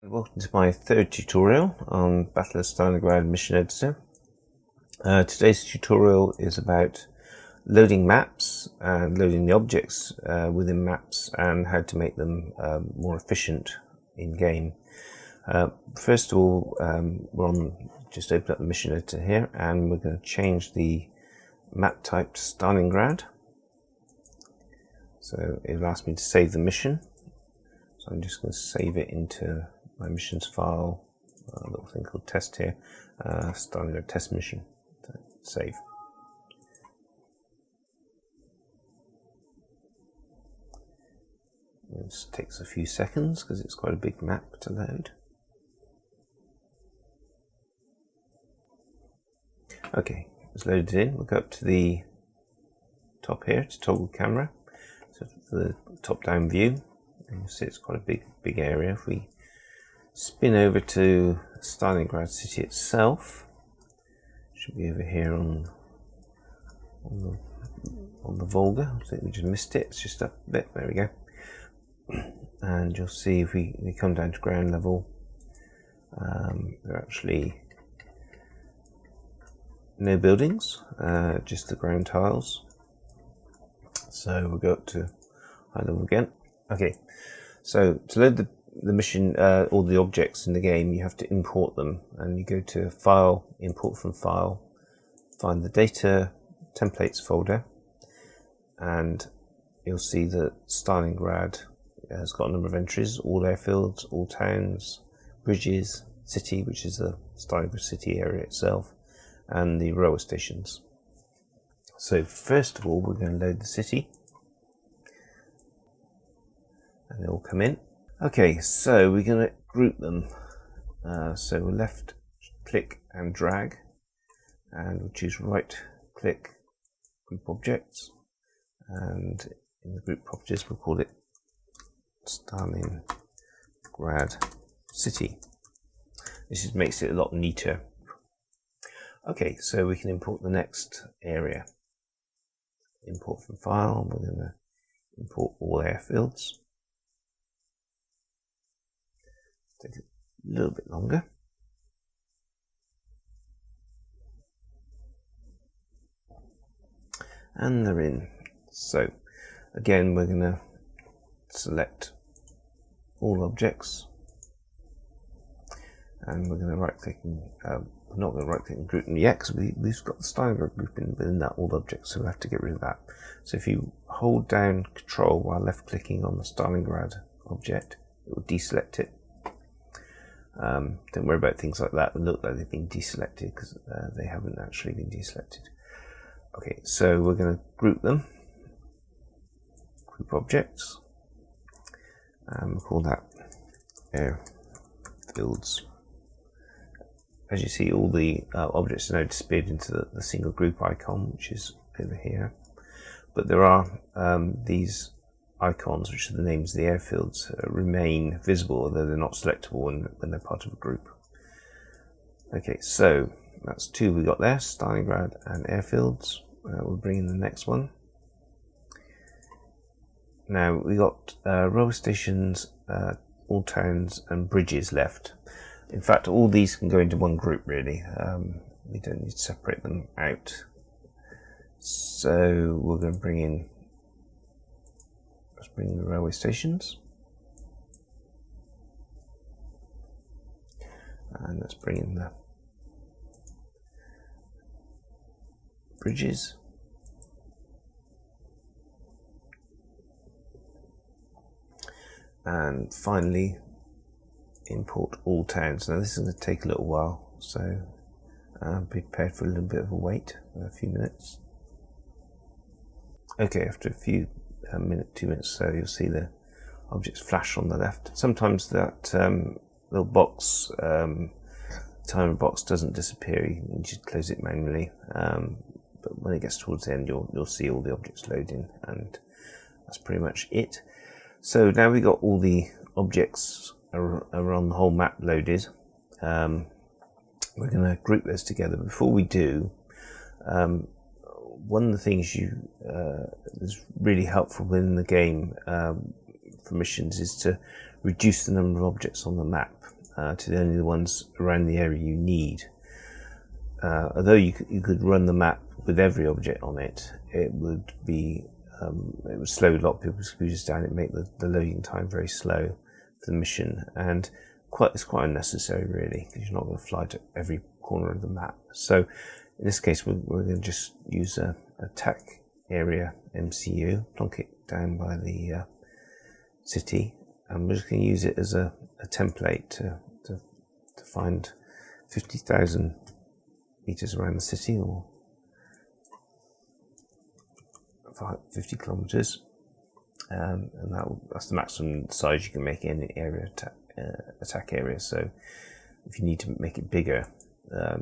Welcome to my third tutorial on Battle of Stalingrad mission editor. Today's tutorial is about loading maps and loading the objects within maps and how to make them more efficient in game. First of all, just open up the mission editor here, and we're going to change the map type to Stalingrad. So it'll ask me to save the mission, so I'm just going to save it into my missions file, a little thing called test here, Stalingrad test mission. Save. It just takes a few seconds because it's quite a big map to load. Okay, it's loaded in. We'll go up to the top here to toggle camera. So for the top-down view, and you'll see it's quite a big area. If we spin over to Stalingrad city itself, should be over here on the Volga. I think we just missed it. It's just up a bit. There we go. And you'll see if we come down to ground level, there are actually no buildings, just the ground tiles. So we'll go up to high level again. Okay, so to load the mission, all the objects in the game, you have to import them, and you go to File, Import from File, find the Data Templates folder, and you'll see that Stalingrad has got a number of entries: all airfields, all towns, bridges, city, which is the Stalingrad city area itself, and the railway stations. So first of all, we're going to load the city, and they all come in. Okay, so we're going to group them. So we'll left click and drag, and we'll choose right click, group objects, and in the group properties we'll call it Stalingrad city. This just makes it a lot neater. Okay, so we can import the next area. Import from file, we're going to import all airfields. Take a little bit longer. And they're in. So again, we're going to select all objects, and we're going to right click and we're not going to right click and group them yet because we've got the Stalingrad grouping within that all objects, so we'll have to get rid of that. So if you hold down Control while left clicking on the Stalingrad object, it will deselect it. Don't worry about things like that. They look like they've been deselected because they haven't actually been deselected. Okay, so we're going to group them. Group objects. We'll call that airfields. As you see, all the objects are now disappeared into the single group icon, which is over here. But there are these icons, which are the names of the airfields, remain visible, although they're not selectable when they're part of a group. Okay, so that's two we got there, Stalingrad and airfields. We'll bring in the next one. Now we got railway stations, all towns and bridges left. In fact, all these can go into one group really. We don't need to separate them out. So we're going to bring in the railway stations, and let's bring in the bridges, and finally import all towns. Now this is going to take a little while, so be prepared for a little bit of a wait, a few minutes. Okay, after a few 2 minutes so, you'll see the objects flash on the left. Sometimes that little box, timer box, doesn't disappear. You can just close it manually. But when it gets towards the end, you'll see all the objects loading, and that's pretty much it. So now we've got all the objects around the whole map loaded. We're going to group those together. Before we do, one of the things that's really helpful within the game for missions is to reduce the number of objects on the map. to only the ones around the area you need. Although you could run the map with every object on it, it would slow a lot of people's computers down. It make the loading time very slow for the mission, and it's quite unnecessary really, because you're not going to fly to every corner of the map. So in this case, we're going to just use a attack area MCU, plonk it down by the city, and we're just going to use it as a template to find 50,000 meters around the city, or 50 kilometers, and that's the maximum size you can make in area attack area. So if you need to make it bigger,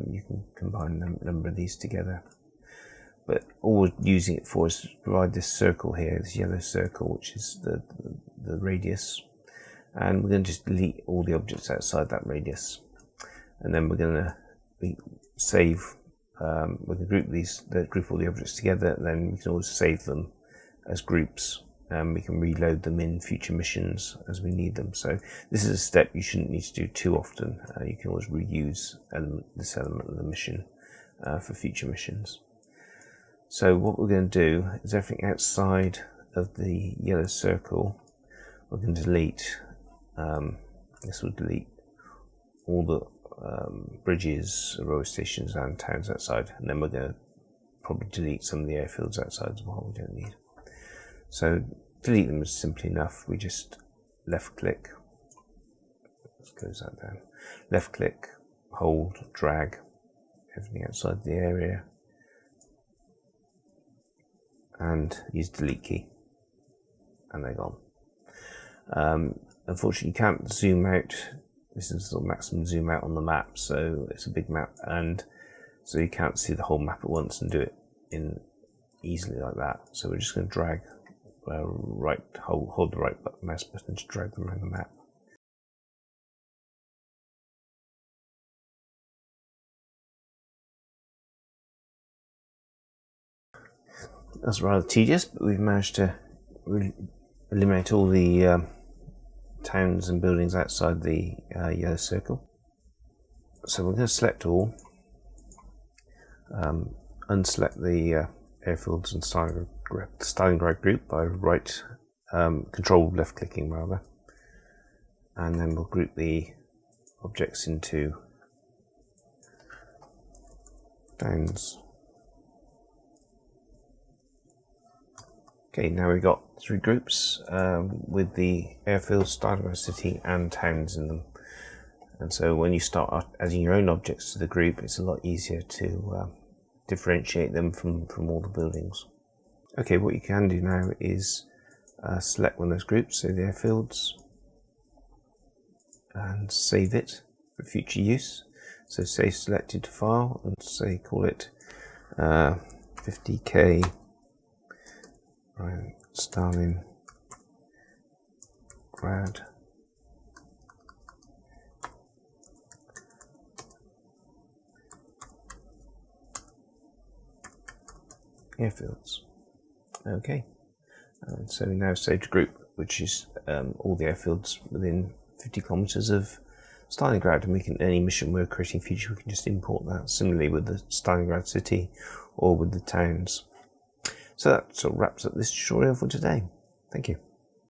you can combine a number of these together. But all we're using it for is to provide this circle here, this yellow circle, which is the radius, and we're going to just delete all the objects outside that radius, and then we're going to save. We can group all the objects together, and then we can always save them as groups, and we can reload them in future missions as we need them. So this is a step you shouldn't need to do too often. You can always reuse this element of the mission for future missions. So what we're going to do is everything outside of the yellow circle, we're going to delete. This will delete all the bridges, railway stations and towns outside, and then we're going to probably delete some of the airfields outside as well we don't need. So delete them is simply enough. We just left click, let's close that down, left click, hold, drag everything outside the area, and use delete key, and they're gone. Unfortunately you can't zoom out. This is the maximum zoom out on the map, so it's a big map, and so you can't see the whole map at once and do it in easily like that. So we're just going to drag hold the right mouse button to drag them around the map. That's rather tedious, but we've managed to eliminate all the towns and buildings outside the yellow circle. So we're going to select all, unselect the airfields and Stalingrad group by control left clicking rather, and then we'll group the objects into towns. Okay, now we've got 3 groups with the airfields, Stalingrad city and towns in them. And so when you start adding your own objects to the group, it's a lot easier to differentiate them from all the buildings. Okay, what you can do now is select one of those groups, say the airfields, and save it for future use. So save selected to file, and say call it 50k Stalingrad airfields. Okay, and so we now saved a group which is all the airfields within 50 kilometers of Stalingrad, and we can, any mission we're creating in future, we can just import that. Similarly with the Stalingrad city or with the towns. So that sort of wraps up this tutorial for today. Thank you.